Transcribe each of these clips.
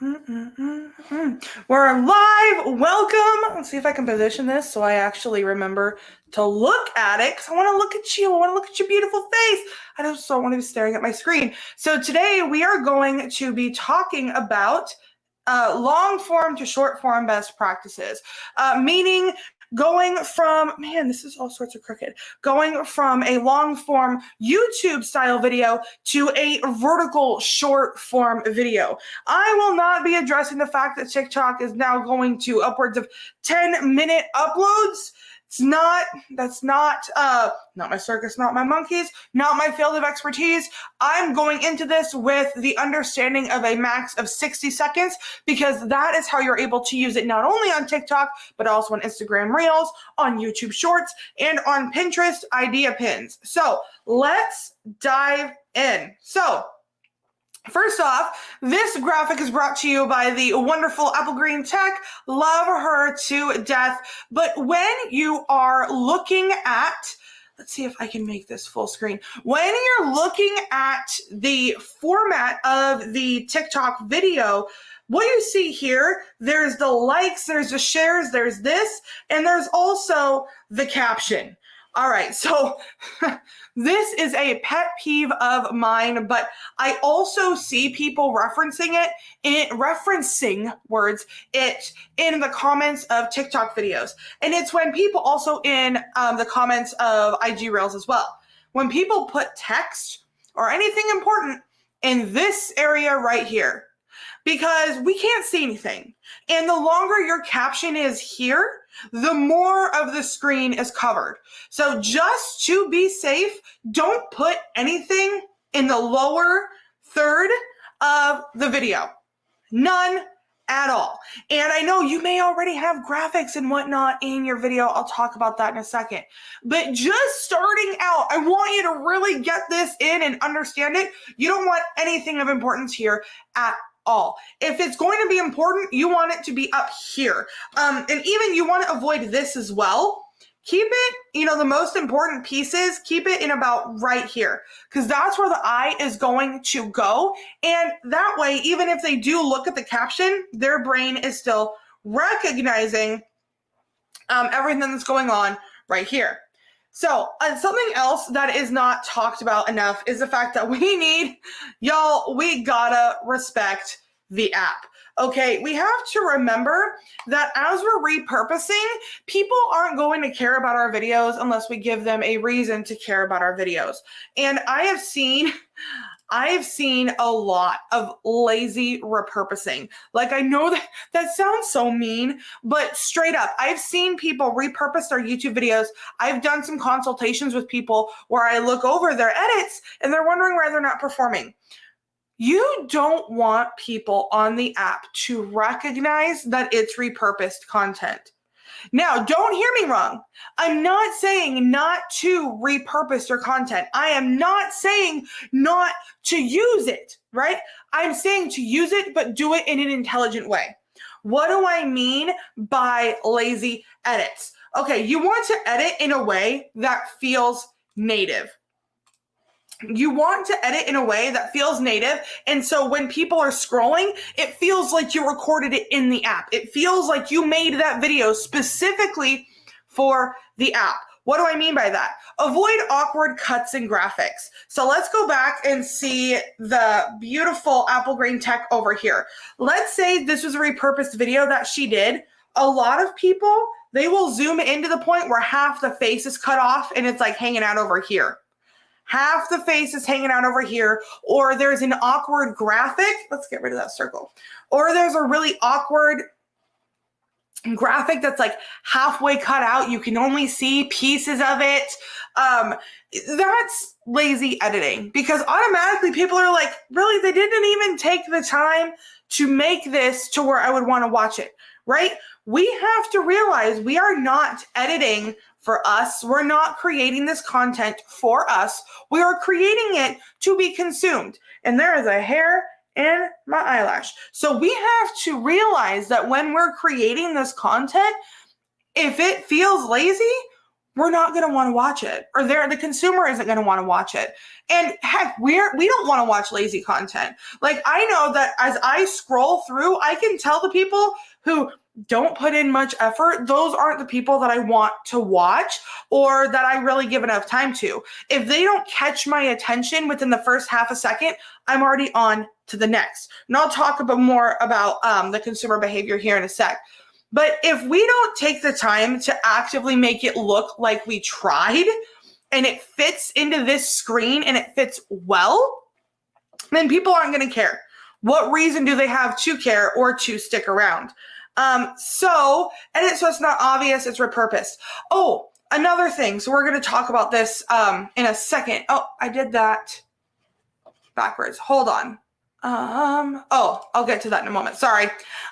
We're live. Welcome. Let's see if I can position this so I actually remember to look at it, because I want to look at you. I want to look at your beautiful face. I just don't want to be staring at my screen. So today we are going to be talking about long form to short form best practices, meaning going from, man, this is all sorts of crooked, going from a long form YouTube style video to a vertical short form video. I will not be addressing the fact that TikTok is now going to upwards of 10-minute uploads. That's not my circus, not my monkeys, not my field of expertise. I'm going into this with the understanding of a max of 60 seconds, because that is how you're able to use it not only on TikTok, but also on Instagram Reels, on YouTube Shorts, and on Pinterest idea pins. So let's dive in. So first off, this graphic is brought to you by the wonderful Apple Green Tech. Love her to death. But when you are looking at, let's see if I can make this full screen. When you're looking at the format of the TikTok video, what you see here, there's the likes, there's the shares, there's this, and there's also the caption. All right, so this is a pet peeve of mine, but I also see people referencing words in the comments of TikTok videos. And it's when people also in the comments of IG Reels as well. When people put text or anything important in this area right here, because we can't see anything. And the longer your caption is here, the more of the screen is covered. So just to be safe, don't put anything in the lower third of the video. None at all. And I know you may already have graphics and whatnot in your video. I'll talk about that in a second. But just starting out, I want you to really get this in and understand it. You don't want anything of importance here at all. If it's going to be important, you want it to be up here. And even you want to avoid this as well. Keep it, the most important pieces, keep it in about right here, because that's where the eye is going to go. And that way, even if they do look at the caption, their brain is still recognizing everything that's going on right here. So something else that is not talked about enough is the fact that we gotta respect the app. Okay, we have to remember that as we're repurposing, people aren't going to care about our videos unless we give them a reason to care about our videos. And I have seen a lot of lazy repurposing. Like, I know that sounds so mean, but straight up, I've seen people repurpose their YouTube videos. I've done some consultations with people where I look over their edits and they're wondering why they're not performing. You don't want people on the app to recognize that it's repurposed content. Now, don't hear me wrong. I'm not saying not to repurpose your content. I am not saying not to use it, right? I'm saying to use it, but do it in an intelligent way. What do I mean by lazy edits? Okay, you want to edit in a way that feels native. You want to edit in a way that feels native. And so when people are scrolling, it feels like you recorded it in the app. It feels like you made that video specifically for the app. What do I mean by that? Avoid awkward cuts and graphics. So let's go back and see the beautiful Apple Green Tech over here. Let's say this was a repurposed video that she did. A lot of people, they will zoom in to the point where half the face is cut off and it's like hanging out over here. Half the face is hanging out over here, or there's an awkward graphic. Let's get rid of that circle. Or there's a really awkward graphic that's like halfway cut out. You can only see pieces of it. That's lazy editing, because automatically people are like, really, they didn't even take the time to make this to where I would want to watch it, right? We have to realize we are not editing for us. We're not creating this content for us. We are creating it to be consumed. And there is a hair in my eyelash. So we have to realize that when we're creating this content, if it feels lazy, we're not going to want to watch it, or the consumer isn't going to want to watch it. And heck, we don't want to watch lazy content. Like, I know that as I scroll through, I can tell the people who don't put in much effort, those aren't the people that I want to watch or that I really give enough time to. If they don't catch my attention within the first half a second, I'm already on to the next. And I'll talk more about the consumer behavior here in a sec. But if we don't take the time to actively make it look like we tried and it fits into this screen and it fits well, then people aren't going to care. What reason do they have to care or to stick around? So it's not obvious, it's repurposed. Oh, another thing. So we're going to talk about this in a second. Oh, I did that backwards. Hold on. I'll get to that in a moment. Sorry.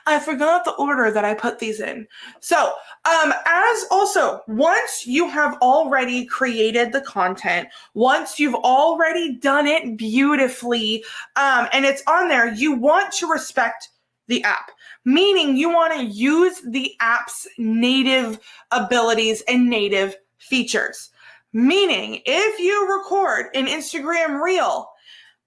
I forgot the order that I put these in. So, as also, once you have already created the content, once you've already done it beautifully, and it's on there, you want to respect the app, meaning you want to use the app's native abilities and native features. Meaning, if you record an Instagram reel,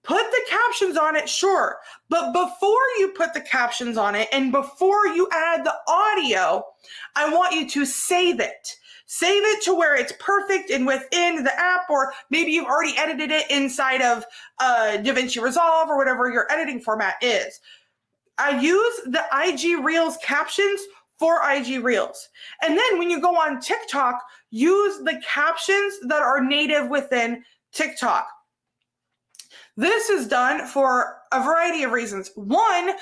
put the captions on it, sure. But before you put the captions on it and before you add the audio, I want you to save it. Save it to where it's perfect and within the app, or maybe you've already edited it inside of DaVinci Resolve or whatever your editing format is. I use the IG Reels captions for IG Reels. And then when you go on TikTok, use the captions that are native within TikTok. This is done for a variety of reasons. One,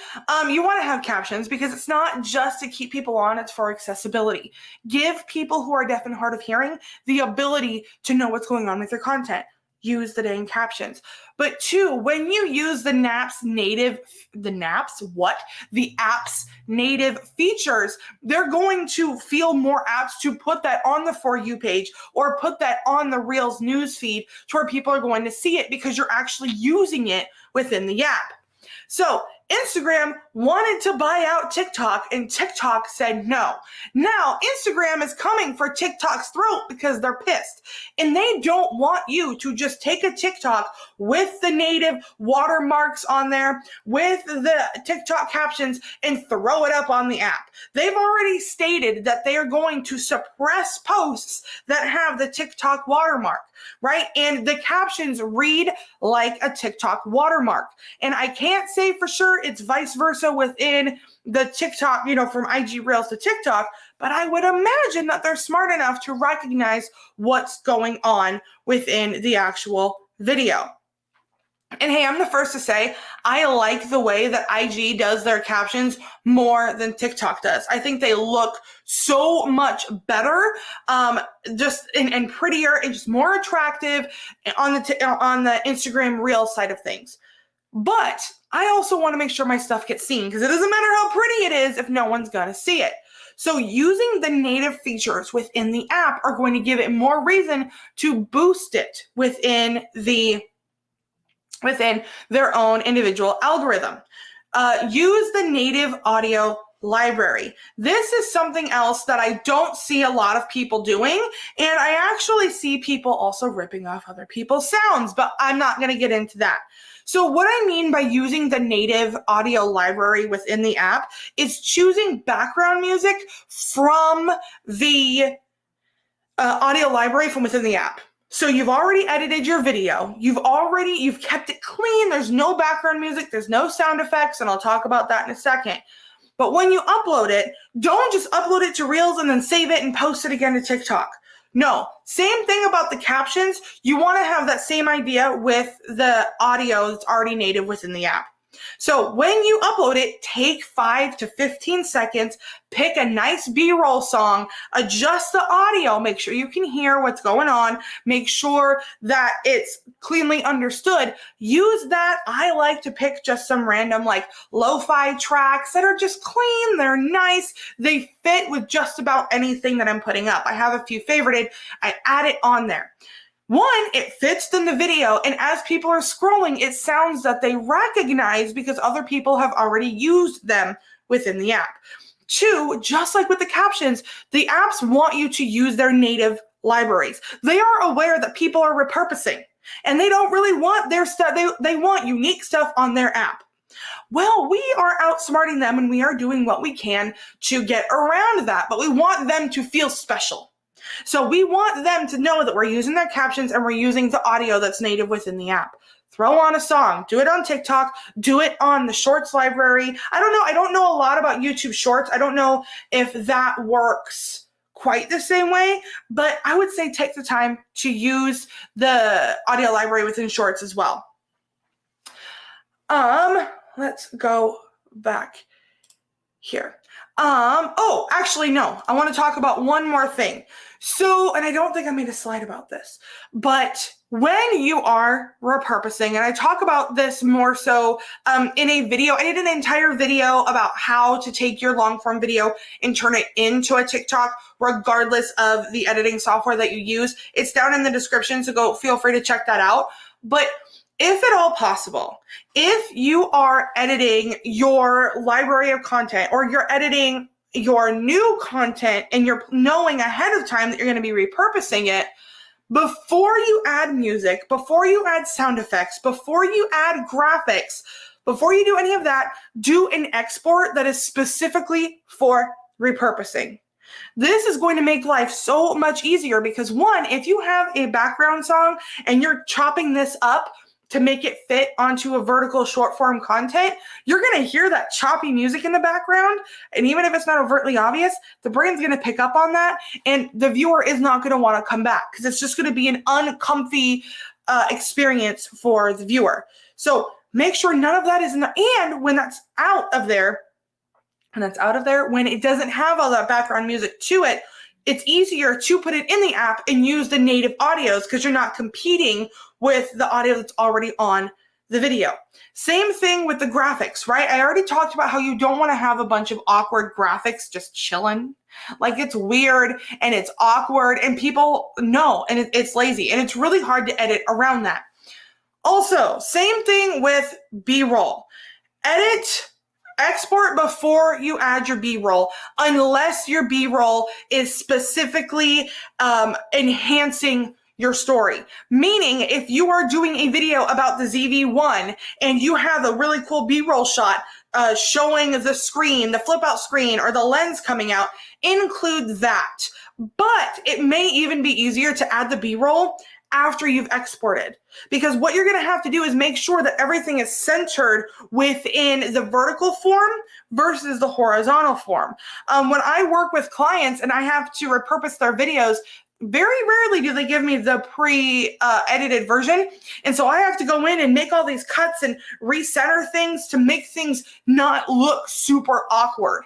you want to have captions because it's not just to keep people on, it's for accessibility. Give people who are deaf and hard of hearing the ability to know what's going on with your content. Use the dang captions. But two, when you use the app's native features, they're going to feel more apt to put that on the For You page or put that on the Reels newsfeed to where people are going to see it because you're actually using it within the app. So Instagram wanted to buy out TikTok and TikTok said no. Now Instagram is coming for TikTok's throat because they're pissed. And they don't want you to just take a TikTok with the native watermarks on there, with the TikTok captions, and throw it up on the app. They've already stated that they are going to suppress posts that have the TikTok watermark, right? And the captions read like a TikTok watermark. And I can't say for sure it's vice versa within the TikTok, from IG Reels to TikTok, but I would imagine that they're smart enough to recognize what's going on within the actual video. And hey, I'm the first to say, I like the way that IG does their captions more than TikTok does. I think they look so much better, just and prettier and just more attractive on the Instagram Reel side of things. But I also want to make sure my stuff gets seen because it doesn't matter how pretty it is if no one's going to see it. So using the native features within the app are going to give it more reason to boost it within their own individual algorithm. Use the native audio library. This is something else that I don't see a lot of people doing, and I actually see people also ripping off other people's sounds, but I'm not going to get into that. So what I mean by using the native audio library within the app is choosing background music from the audio library from within the app. So you've already edited your video. You've kept it clean. There's no background music. There's no sound effects. And I'll talk about that in a second. But when you upload it, don't just upload it to Reels and then save it and post it again to TikTok. No, same thing about the captions. You want to have that same idea with the audio that's already native within the app. So when you upload it, take 5 to 15 seconds, pick a nice B-roll song, adjust the audio, make sure you can hear what's going on, make sure that it's cleanly understood. Use that. I like to pick just some random lo-fi tracks that are just clean, they're nice, they fit with just about anything that I'm putting up. I have a few favorited, I add it on there. One, it fits in the video, and as people are scrolling, it sounds that they recognize because other people have already used them within the app. Two, just like with the captions, the apps want you to use their native libraries. They are aware that people are repurposing and they don't really want their stuff. They want unique stuff on their app. Well, we are outsmarting them and we are doing what we can to get around that, but we want them to feel special. So we want them to know that we're using their captions and we're using the audio that's native within the app. Throw on a song, do it on TikTok, do it on the Shorts library. I don't know a lot about YouTube Shorts. I don't know if that works quite the same way, but I would say take the time to use the audio library within Shorts as well. Let's go back here. Oh, actually, no. I want to talk about one more thing. So, and I don't think I made a slide about this, but when you are repurposing, and I talk about this more so in a video, I did an entire video about how to take your long form video and turn it into a TikTok, regardless of the editing software that you use. It's down in the description, so feel free to check that out. But if at all possible, if you are editing your library of content or you're editing your new content and you're knowing ahead of time that you're going to be repurposing it, before you add music, before you add sound effects, before you add graphics, before you do any of that, do an export that is specifically for repurposing. This is going to make life so much easier because one, if you have a background song and you're chopping this up to make it fit onto a vertical short form content, you're going to hear that choppy music in the background. And even if it's not overtly obvious, the brain's going to pick up on that and the viewer is not going to want to come back because it's just going to be an uncomfy experience for the viewer. So make sure none of that is in the, and when that's out of there, when it doesn't have all that background music to it, it's easier to put it in the app and use the native audios because you're not competing with the audio that's already on the video. Same thing with the graphics, right? I already talked about how you don't want to have a bunch of awkward graphics just chilling. Like it's weird and it's awkward and people know and it's lazy and it's really hard to edit around that. Also, same thing with B-roll. Export before you add your B-roll, unless your B-roll is specifically enhancing your story. Meaning, if you are doing a video about the ZV-1 and you have a really cool B-roll shot showing the screen, the flip out screen, or the lens coming out, include that. But it may even be easier to add the B-roll after you've exported. Because what you're going to have to do is make sure that everything is centered within the vertical form versus the horizontal form. When I work with clients and I have to repurpose their videos, very rarely do they give me the pre-edited version. And so I have to go in and make all these cuts and recenter things to make things not look super awkward.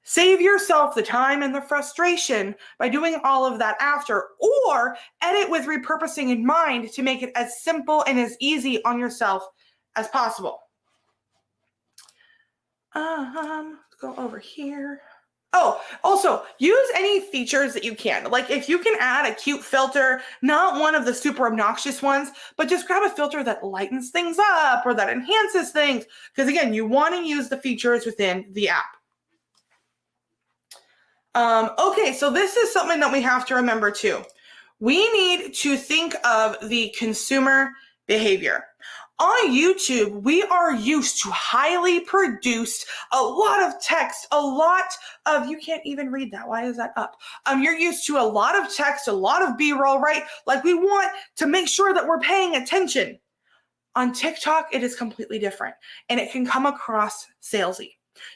Save yourself the time and the frustration by doing all of that after, or edit with repurposing in mind to make it as simple and as easy on yourself as possible. Let's go over here. Oh, also use any features that you can. Like if you can add a cute filter, not one of the super obnoxious ones, but just grab a filter that lightens things up or that enhances things. Because again, you want to use the features within the app. Okay, so this is something that we have to remember too. We need to think of the consumer behavior. On YouTube, we are used to highly produced, a lot of text, a lot of, you can't even read that. Why is that up? You're used to a lot of text, a lot of B-roll, right? Like we want to make sure that we're paying attention. On TikTok, it is completely different and it can come across salesy.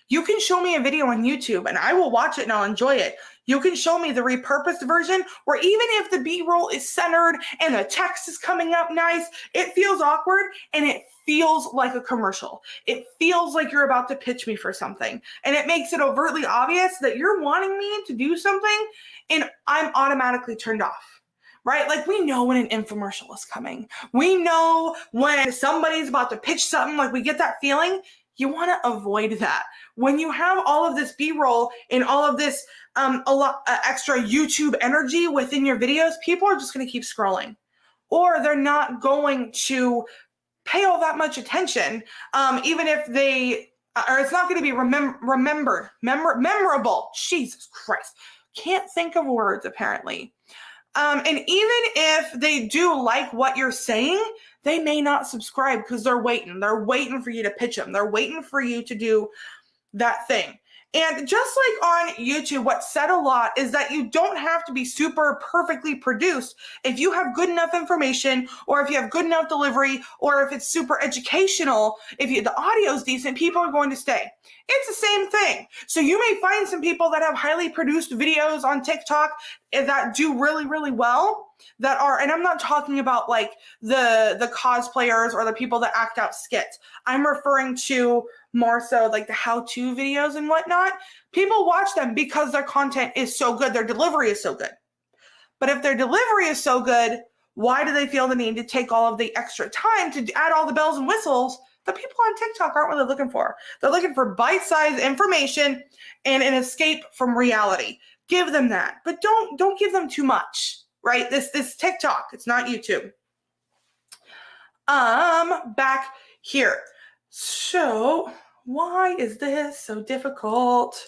You can show me a video on YouTube and I will watch it and I'll enjoy it. You can show me the repurposed version where even if the B-roll is centered and the text is coming up nice, it feels awkward and it feels like a commercial. It feels like you're about to pitch me for something. And it makes it overtly obvious that you're wanting me to do something and I'm automatically turned off. Right? Like we know when an infomercial is coming. We know when somebody's about to pitch something, like we get that feeling. You want to avoid that. When you have all of this B-roll and all of this extra YouTube energy within your videos, people are just going to keep scrolling. Or they're not going to pay all that much attention, even if they, or it's not going to be memorable. Jesus Christ. Can't think of words, apparently. And even if they do like what you're saying, they may not subscribe because they're waiting. They're waiting for you to pitch them. They're waiting for you to do that thing. And just like on YouTube, what's said a lot is that you don't have to be super perfectly produced. If you have good enough information, or if you have good enough delivery, or if it's super educational, the audio is decent, people are going to stay. It's the same thing. So you may find some people that have highly produced videos on TikTok that do really, really well, that are, and I'm not talking about like the cosplayers or the people that act out skits. I'm referring to more so like the how-to videos and whatnot. People watch them because their content is so good, their delivery is so good. But if their delivery is so good, why do they feel the need to take all of the extra time to add all the bells and whistles that people on TikTok aren't really looking for? They're looking for bite-sized information and an escape from reality. Give them that, but don't give them too much, right? This TikTok, it's not YouTube. Back here. So why is this so difficult?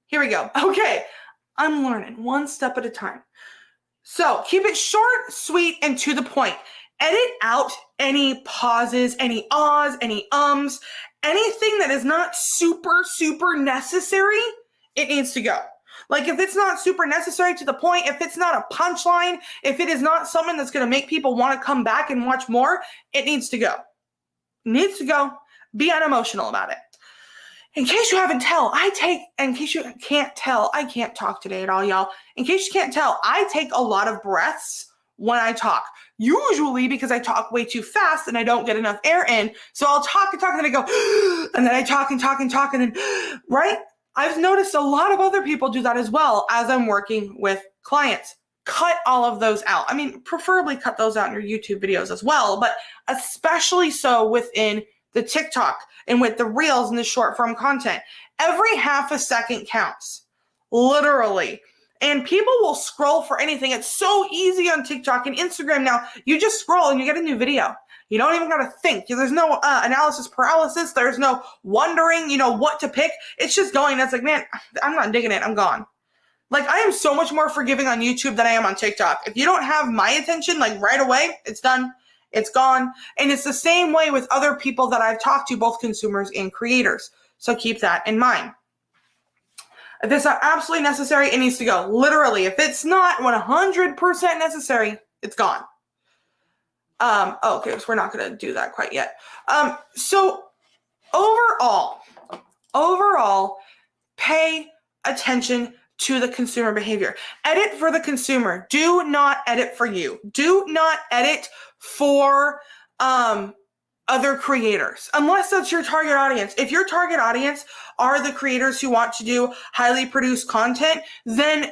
Here we go. Okay, I'm learning one step at a time. So keep it short, sweet, and to the point. Edit out any pauses, any ahs, any ums, anything that is not super, super necessary, it needs to go. Like if it's not super necessary to the point, if it's not a punchline, if it is not something that's going to make people want to come back and watch more, it needs to go. It needs to go. Be unemotional about it. In case you can't tell, I can't talk today at all, y'all. In case you can't tell, I take a lot of breaths when I talk. Usually because I talk way too fast and I don't get enough air in. So I'll talk and talk and then I go, and then I talk and talk and talk and then, right? I've noticed a lot of other people do that as well as I'm working with clients. Cut all of those out. I mean, preferably cut those out in your YouTube videos as well, but especially so within the TikTok and with the reels and the short form content. Every half a second counts, literally. And people will scroll for anything. It's so easy on TikTok and Instagram now. You just scroll and you get a new video. You don't even got to think. There's no analysis paralysis. There's no wondering, what to pick. It's just going. That's like, man, I'm not digging it. I'm gone. Like, I am so much more forgiving on YouTube than I am on TikTok. If you don't have my attention, like right away, it's done. It's gone. And it's the same way with other people that I've talked to, both consumers and creators. So keep that in mind. If it's not absolutely necessary, it needs to go. Literally, if it's not 100% necessary, it's gone. Okay, so we're not going to do that quite yet. So overall, pay attention to the consumer behavior. Edit for the consumer. Do not edit for you. Do not edit for other creators, unless that's your target audience. If your target audience are the creators who want to do highly produced content, then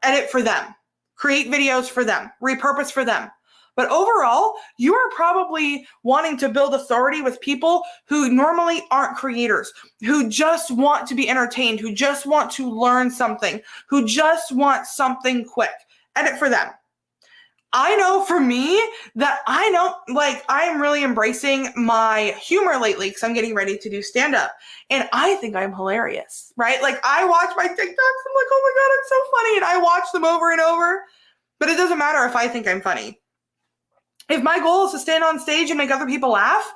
edit for them. Create videos for them. Repurpose for them. But overall, you are probably wanting to build authority with people who normally aren't creators, who just want to be entertained, who just want to learn something, who just want something quick. Edit for them. I know for me that I'm really embracing my humor lately because I'm getting ready to do stand-up. And I think I'm hilarious, right? Like I watch my TikToks, I'm like, oh my God, it's so funny. And I watch them over and over. But it doesn't matter if I think I'm funny. If my goal is to stand on stage and make other people laugh,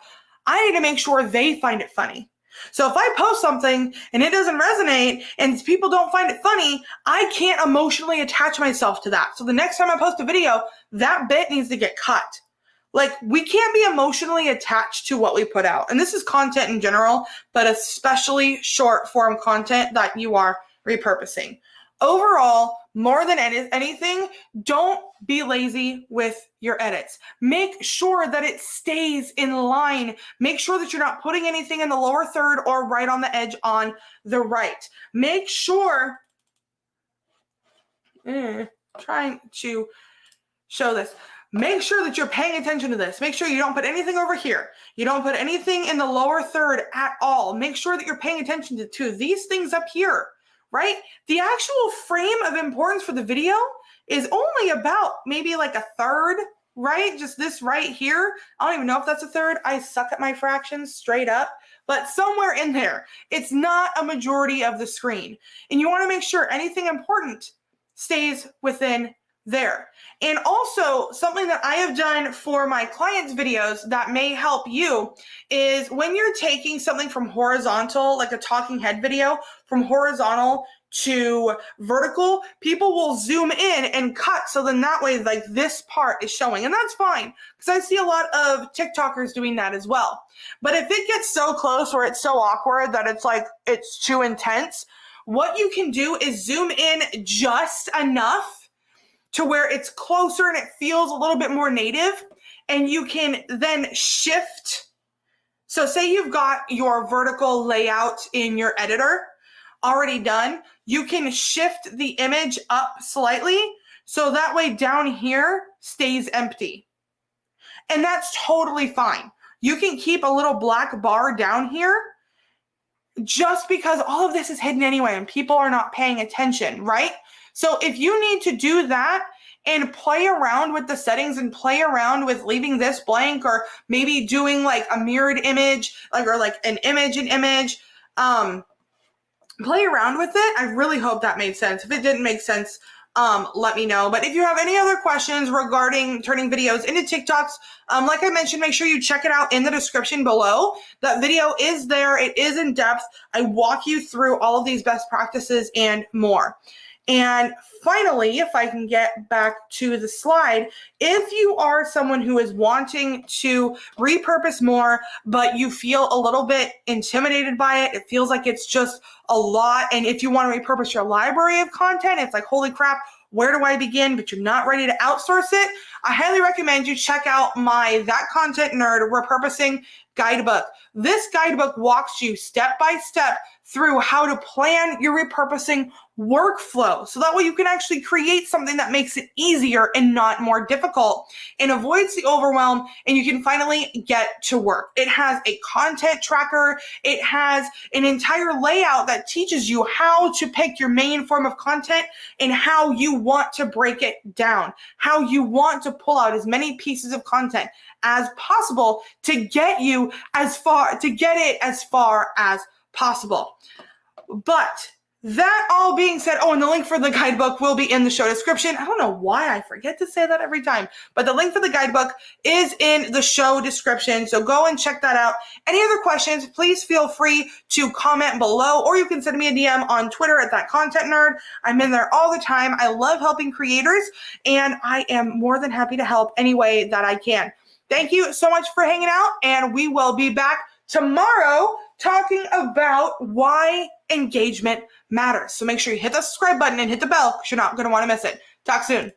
I need to make sure they find it funny. So if I post something and it doesn't resonate and people don't find it funny, I can't emotionally attach myself to that. So the next time I post a video, that bit needs to get cut. Like we can't be emotionally attached to what we put out. And this is content in general, but especially short form content that you are repurposing. Overall, more than anything, don't be lazy with your edits. Make sure that it stays in line. Make sure that you're not putting anything in the lower third or right on the edge on the right. Make sure, trying to show this. Make sure that you're paying attention to this. Make sure you don't put anything over here. You don't put anything in the lower third at all. Make sure that you're paying attention to these things up here. Right? The actual frame of importance for the video is only about maybe like a third, right? Just this right here. I don't even know if that's a third. I suck at my fractions straight up, but somewhere in there. It's not a majority of the screen. And you want to make sure anything important stays within there. And also something that I have done for my clients' videos that may help you is when you're taking something from horizontal, like a talking head video, from horizontal to vertical, people will zoom in and cut. So then that way, like this part is showing, and that's fine because I see a lot of TikTokers doing that as well. But if it gets so close or it's so awkward that it's like, it's too intense, what you can do is zoom in just enough to where it's closer and it feels a little bit more native, and you can then shift. So say you've got your vertical layout in your editor already done, you can shift the image up slightly so that way down here stays empty. And that's totally fine. You can keep a little black bar down here just because all of this is hidden anyway and people are not paying attention, right? So if you need to do that and play around with the settings and play around with leaving this blank, or maybe doing like a mirrored image, or like an image, play around with it. I really hope that made sense. If it didn't make sense, let me know. But if you have any other questions regarding turning videos into TikToks, like I mentioned, make sure you check it out in the description below. That video is there. It is in depth. I walk you through all of these best practices and more. And finally, if I can get back to the slide, if you are someone who is wanting to repurpose more, but you feel a little bit intimidated by it, it feels like it's just a lot. And if you want to repurpose your library of content, it's like, holy crap, where do I begin? But you're not ready to outsource it. I highly recommend you check out my That Content Nerd Repurposing guidebook. This guidebook walks you step by step through how to plan your repurposing workflow. So that way you can actually create something that makes it easier and not more difficult and avoids the overwhelm, and you can finally get to work. It has a content tracker. It has an entire layout that teaches you how to pick your main form of content and how you want to break it down, how you want to pull out as many pieces of content as possible to get it as far as possible. But that all being said, and the link for the guidebook will be in the show description. I don't know why I forget to say that every time, but the link for the guidebook is in the show description. So go and check that out. Any other questions, please feel free to comment below, or you can send me a DM on Twitter at That Content Nerd. I'm in there all the time. I love helping creators, and I am more than happy to help any way that I can. Thank you so much for hanging out, and we will be back tomorrow talking about why engagement matters. So make sure you hit the subscribe button and hit the bell because you're not going to want to miss it. Talk soon.